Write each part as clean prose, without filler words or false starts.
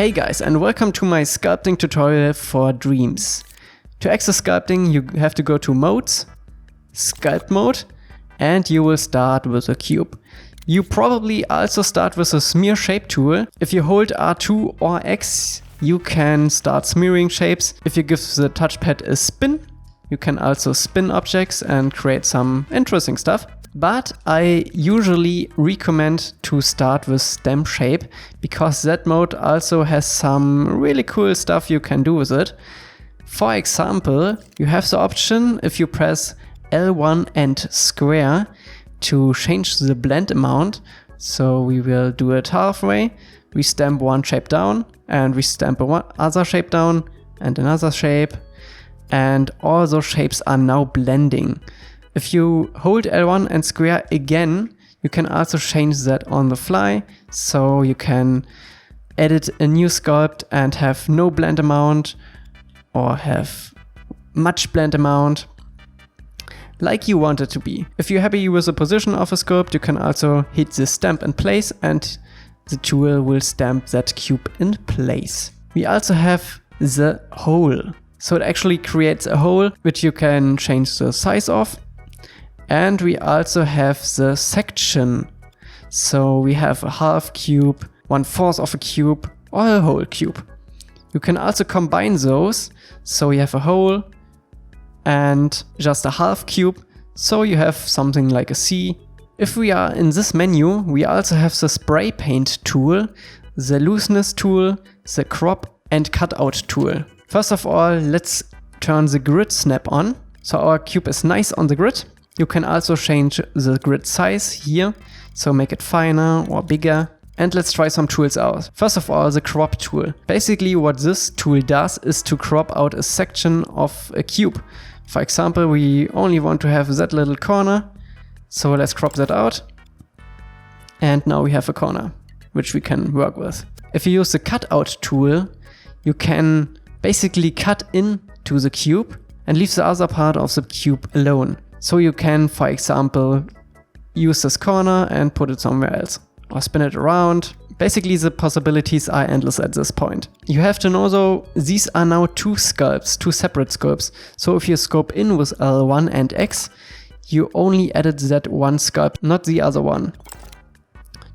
Hey guys, and welcome to my sculpting tutorial for Dreams. To access sculpting, you have to go to Modes, Sculpt Mode, and you will start with a cube. You probably also start with a Smear Shape tool. If you hold R2 or X, you can start smearing shapes. If you give the touchpad a spin, you can also spin objects and create some interesting stuff. But I usually recommend to start with Stem Shape, because that mode also has some really cool stuff you can do with it. For example, you have the option, if you press L1 and square, to change the blend amount. So we will do it halfway. We stamp one shape down and we stamp another shape down and another shape. And all those shapes are now blending. If you hold L1 and square again, you can also change that on the fly. So you can edit a new sculpt and have no blend amount or have much blend amount, like you want it to be. If you're happy with the position of a sculpt, you can also hit the stamp in place and the tool will stamp that cube in place. We also have the hole. So it actually creates a hole which you can change the size of. And we also have the section. So we have a half cube, 1/4 of a cube, or a whole cube. You can also combine those. So we have a whole and just a half cube. So you have something like a C. If we are in this menu, we also have the spray paint tool, the looseness tool, the crop and cutout tool. First of all, let's turn the grid snap on. So our cube is nice on the grid. You can also change the grid size here, so make it finer or bigger. And let's try some tools out. First of all, the crop tool. Basically what this tool does is to crop out a section of a cube. For example, we only want to have that little corner, so let's crop that out. And now we have a corner, which we can work with. If you use the cutout tool, you can basically cut into the cube and leave the other part of the cube alone. So you can, for example, use this corner and put it somewhere else or spin it around. Basically, the possibilities are endless at this point. You have to know though, these are now two sculpts, two separate sculpts. So if you sculpt in with L1 and X, you only edit that one sculpt, not the other one.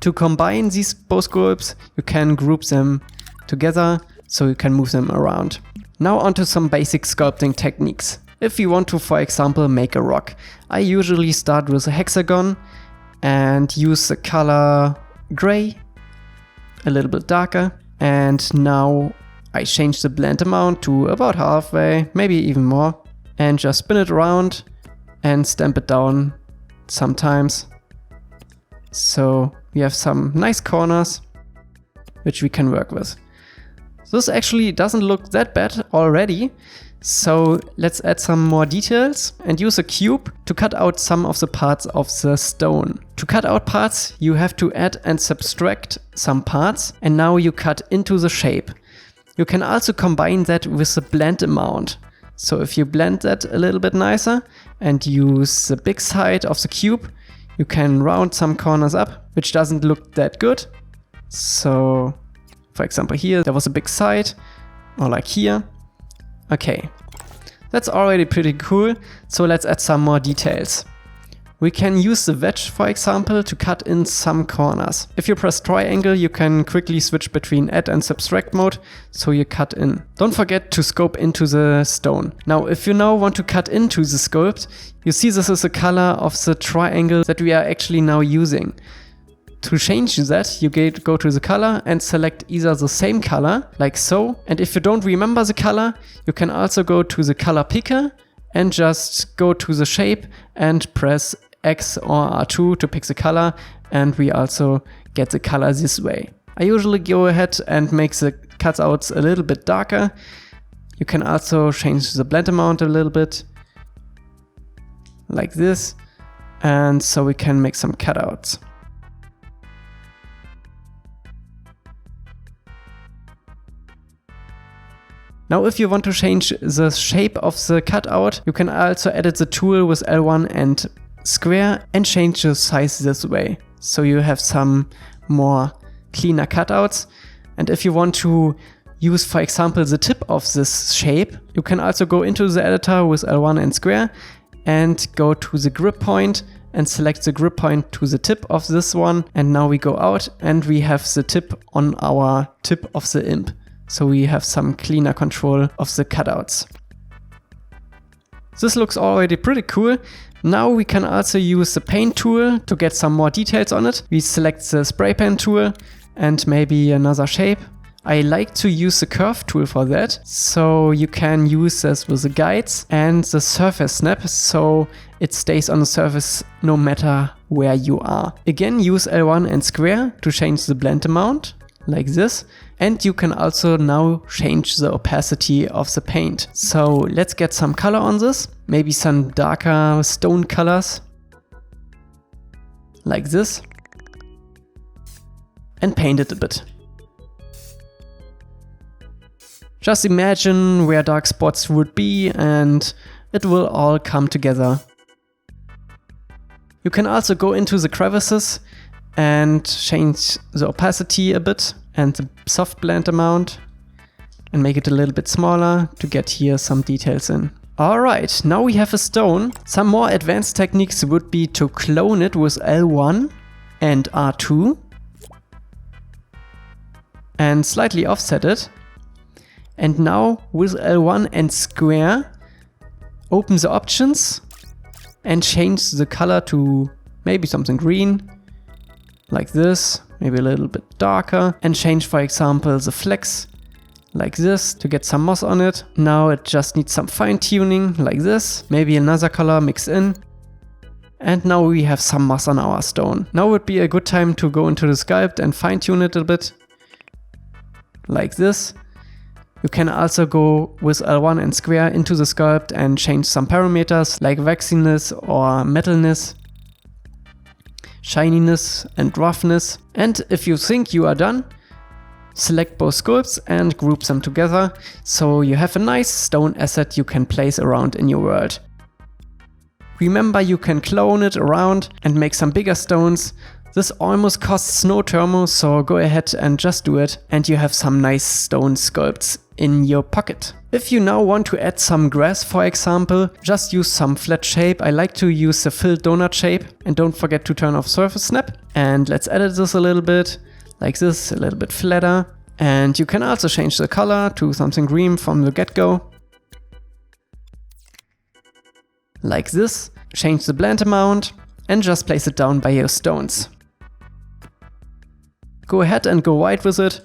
To combine these both sculpts, you can group them together so you can move them around. Now onto some basic sculpting techniques. If you want to, for example, make a rock, I usually start with a hexagon and use the color gray, a little bit darker. And now I change the blend amount to about halfway, maybe even more, and just spin it around and stamp it down sometimes. So we have some nice corners which we can work with. This actually doesn't look that bad already. So let's add some more details and use a cube to cut out some of the parts of the stone. To cut out parts, you have to add and subtract some parts, and now you cut into the shape. You can also combine that with the blend amount. So if you blend that a little bit nicer and use the big side of the cube, you can round some corners up, which doesn't look that good. So for example here, there was a big side, or like here. Okay, that's already pretty cool, so let's add some more details. We can use the wedge, for example, to cut in some corners. If you press triangle, you can quickly switch between add and subtract mode, so you cut in. Don't forget to scope into the stone. Now, if you now want to cut into the sculpt, you see this is the color of the triangle that we are actually now using. To change that, you go to the color and select either the same color, like so. And if you don't remember the color, you can also go to the color picker and just go to the shape and press X or R2 to pick the color. And we also get the color this way. I usually go ahead and make the cutouts a little bit darker. You can also change the blend amount a little bit, like this. And so we can make some cutouts. Now if you want to change the shape of the cutout, you can also edit the tool with L1 and square and change the size this way. So you have some more cleaner cutouts. And if you want to use, for example, the tip of this shape, you can also go into the editor with L1 and square and go to the grip point and select the grip point to the tip of this one. And now we go out and we have the tip on our tip of the imp. So we have some cleaner control of the cutouts. This looks already pretty cool. Now we can also use the paint tool to get some more details on it. We select the spray pen tool and maybe another shape. I like to use the curve tool for that. So you can use this with the guides and the surface snap, so it stays on the surface no matter where you are. Again, use L1 and square to change the blend amount, like this. And you can also now change the opacity of the paint. So let's get some color on this. Maybe some darker stone colors, like this. And paint it a bit. Just imagine where dark spots would be and it will all come together. You can also go into the crevices and change the opacity a bit and the soft blend amount and make it a little bit smaller to get here some details in. Alright, now we have a stone. Some more advanced techniques would be to clone it with L1 and R2 and slightly offset it. And now with L1 and square, open the options and change the color to maybe something green, like this, maybe a little bit darker, and change, for example, the flex, like this, to get some moss on it. Now it just needs some fine tuning, like this, maybe another color mixed in. And now we have some moss on our stone. Now would be a good time to go into the sculpt and fine tune it a bit, like this. You can also go with L1 and square into the sculpt and change some parameters like waxiness or metalness, shininess and roughness. And if you think you are done, select both sculpts and group them together so you have a nice stone asset you can place around in your world. Remember, you can clone it around and make some bigger stones. This almost costs no thermo, so go ahead and just do it and you have some nice stone sculpts in your pocket. If you now want to add some grass, for example, just use some flat shape. I like to use the filled donut shape, and don't forget to turn off surface snap. And let's edit this a little bit, like this, a little bit flatter. And you can also change the color to something green from the get-go, like this. Change the blend amount and just place it down by your stones. Go ahead and go white with it.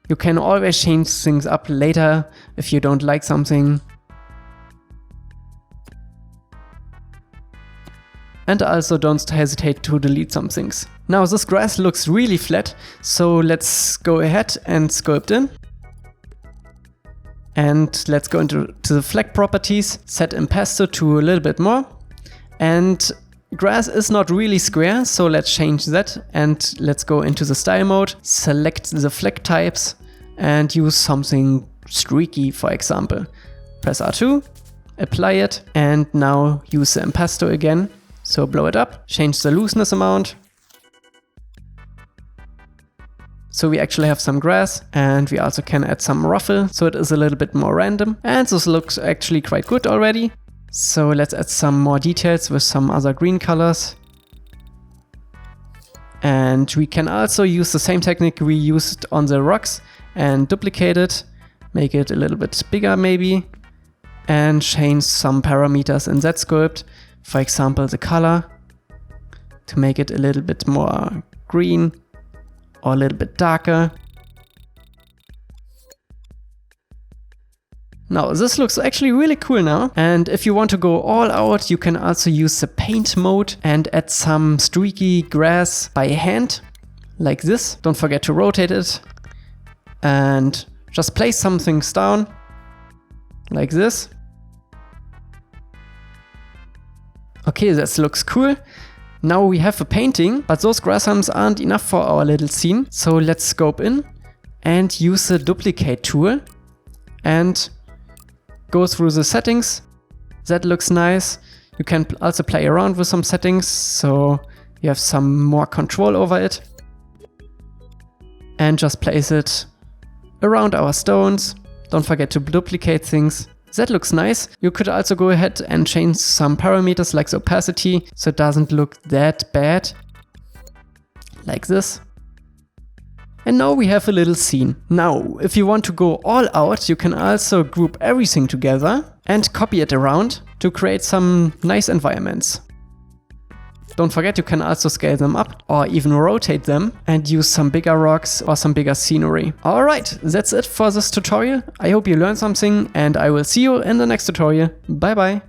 You can always change things up later if you don't like something. And also don't hesitate to delete some things. Now this grass looks really flat, so let's go ahead and sculpt in. And let's go into the flag properties, set impasto to a little bit more. And grass is not really square, so let's change that. And let's go into the style mode, select the flag types and use something streaky, for example. Press R2, apply it, and now use the impasto again. So blow it up, change the looseness amount. So we actually have some grass, and we also can add some ruffle, so it is a little bit more random. And this looks actually quite good already. So let's add some more details with some other green colors. And we can also use the same technique we used on the rocks and duplicate it, make it a little bit bigger maybe, and change some parameters in that sculpt. For example, the color, to make it a little bit more green or a little bit darker. Now this looks actually really cool now. And if you want to go all out, you can also use the paint mode and add some streaky grass by hand, like this. Don't forget to rotate it. And just place some things down, like this. Okay, that looks cool. Now we have a painting, but those grass humps aren't enough for our little scene. So let's scope in and use the duplicate tool and go through the settings. That looks nice. You can also play around with some settings, so you have some more control over it. and just place it around our stones. Don't forget to duplicate things. That looks nice. You could also go ahead and change some parameters like the opacity so it doesn't look that bad. Like this. And now we have a little scene. Now, if you want to go all out, you can also group everything together and copy it around to create some nice environments. Don't forget you can also scale them up or even rotate them and use some bigger rocks or some bigger scenery. Alright, that's it for this tutorial. I hope you learned something and I will see you in the next tutorial. Bye bye!